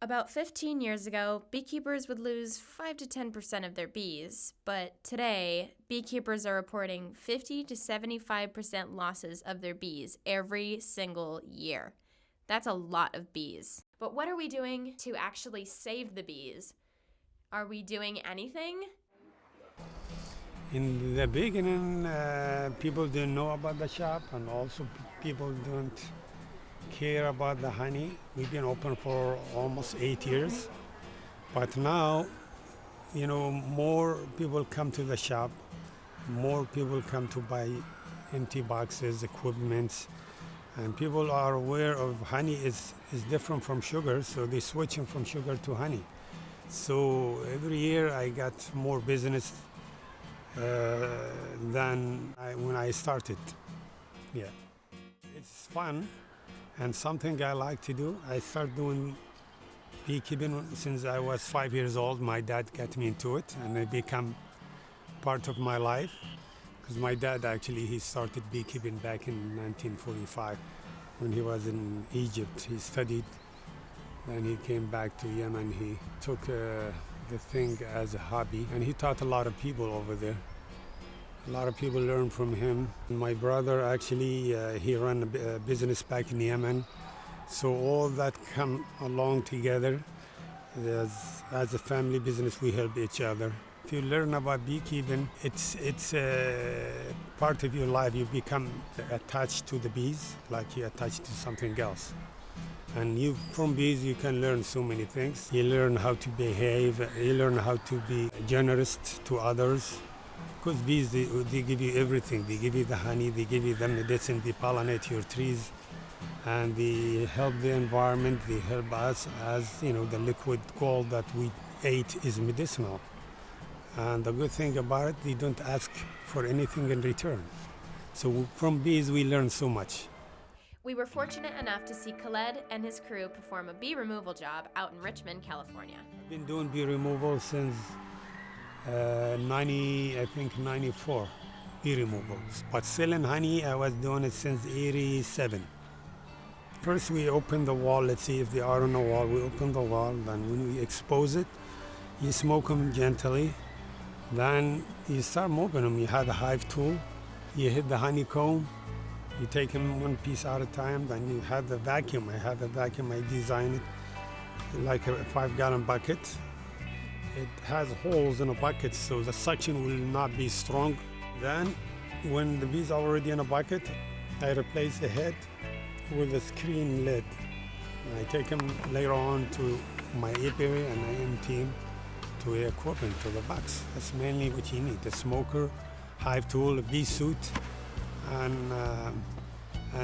About 15 years ago, beekeepers would lose 5 to 10% of their bees, but today, beekeepers are reporting 50 to 75% losses of their bees every single year. That's a lot of bees. But what are we doing to actually save the bees? Are we doing anything? In the beginning, people didn't know about the shop, and also people don't care about the honey. We've been open for almost 8 years, but now, more people come to the shop, more people come to buy empty boxes, equipment, and people are aware of honey is different from sugar, so they're switching from sugar to honey. So every year I got more business than when I started. Yeah, it's fun and something I like to do. I started doing beekeeping since I was 5 years old. My dad got me into it, and it became part of my life. Because my dad actually he started beekeeping back in 1945 when he was in Egypt. He studied, and he came back to Yemen. He took the thing as a hobby, and he taught a lot of people over there. A lot of people learned from him. My brother actually, he ran a business back in Yemen. So all that come along together. As a family business, we help each other. If you learn about beekeeping, it's part of your life. You become attached to the bees, like you're attached to something else. And from bees, you can learn so many things. You learn how to behave. You learn how to be generous to others. Because bees, they give you everything. They give you the honey, they give you the medicine, they pollinate your trees, and they help the environment, they help us as, the liquid gold that we ate is medicinal. And the good thing about it, they don't ask for anything in return. So from bees, we learn so much. We were fortunate enough to see Khaled and his crew perform a bee removal job out in Richmond, California. I've been doing bee removal since 94, bee removals. But selling honey, I was doing it since 87. First, we open the wall. Let's see if they are on the wall. We open the wall. Then when we expose it, you smoke them gently. Then you start moving them. You have a hive tool. You hit the honeycomb. You take them one piece at a time. Then you have the vacuum. I have a vacuum. I designed it like a 5-gallon bucket. It has holes in the bucket, so the suction will not be strong. Then, when the bees are already in a bucket, I replace the head with a screen lid. I take them later on to my apiary and I empty them to the equipment, to the box. That's mainly what you need: the smoker, hive tool, a bee suit, and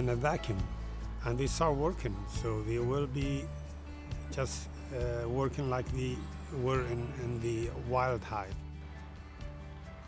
a vacuum. And they start working, so they will be just working like they were in the wild hive.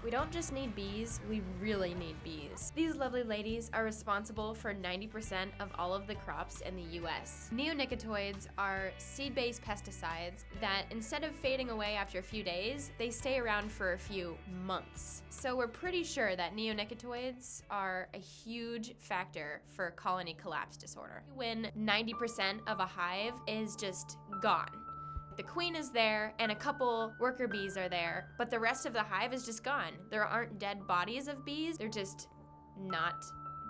We don't just need bees, we really need bees. These lovely ladies are responsible for 90% of all of the crops in the US. Neonicotinoids are seed-based pesticides that, instead of fading away after a few days, they stay around for a few months. So we're pretty sure that neonicotinoids are a huge factor for colony collapse disorder, when 90% of a hive is just gone. The queen is there and a couple worker bees are there, but the rest of the hive is just gone. There aren't dead bodies of bees, they're just not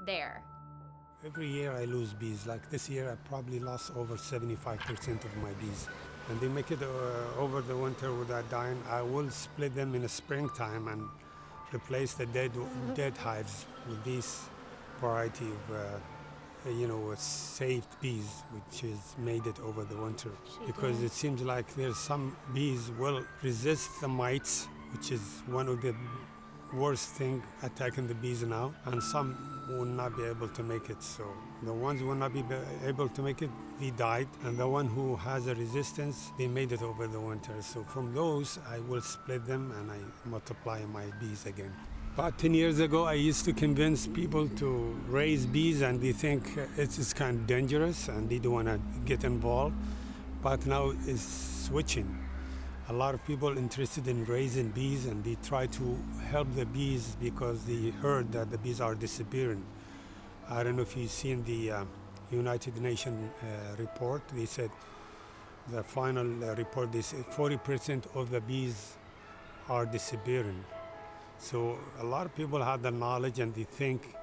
there. Every year I lose bees. Like this year I probably lost over 75% of my bees. And they make it over the winter without dying. I will split them in the springtime and replace the dead hives with this variety of saved bees, which is made it over the winter. Because it seems like there's some bees will resist the mites, which is one of the worst thing attacking the bees now, and some will not be able to make it. So the ones who will not be able to make it, they died, and the one who has a resistance, they made it over the winter. So from those, I will split them and I multiply my bees again. About 10 years ago, I used to convince people to raise bees, and they think it's kind of dangerous and they don't want to get involved. But now it's switching. A lot of people interested in raising bees, and they try to help the bees because they heard that the bees are disappearing. I don't know if you've seen the United Nations report. They said The final report is 40% of the bees are disappearing. So a lot of people have the knowledge and they think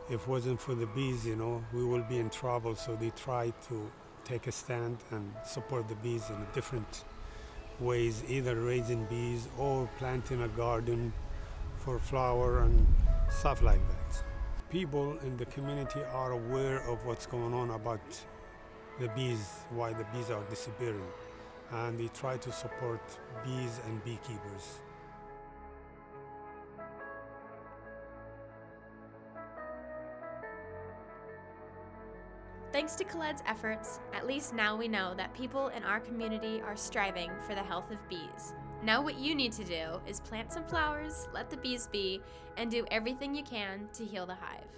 if it wasn't for the bees, we will be in trouble. So they try to take a stand and support the bees in different ways, either raising bees or planting a garden for flower and stuff like that. People in the community are aware of what's going on about the bees, why the bees are disappearing, and they try to support bees and beekeepers. Thanks to Khaled's efforts, at least now we know that people in our community are striving for the health of bees. Now what you need to do is plant some flowers, let the bees be, and do everything you can to heal the hive.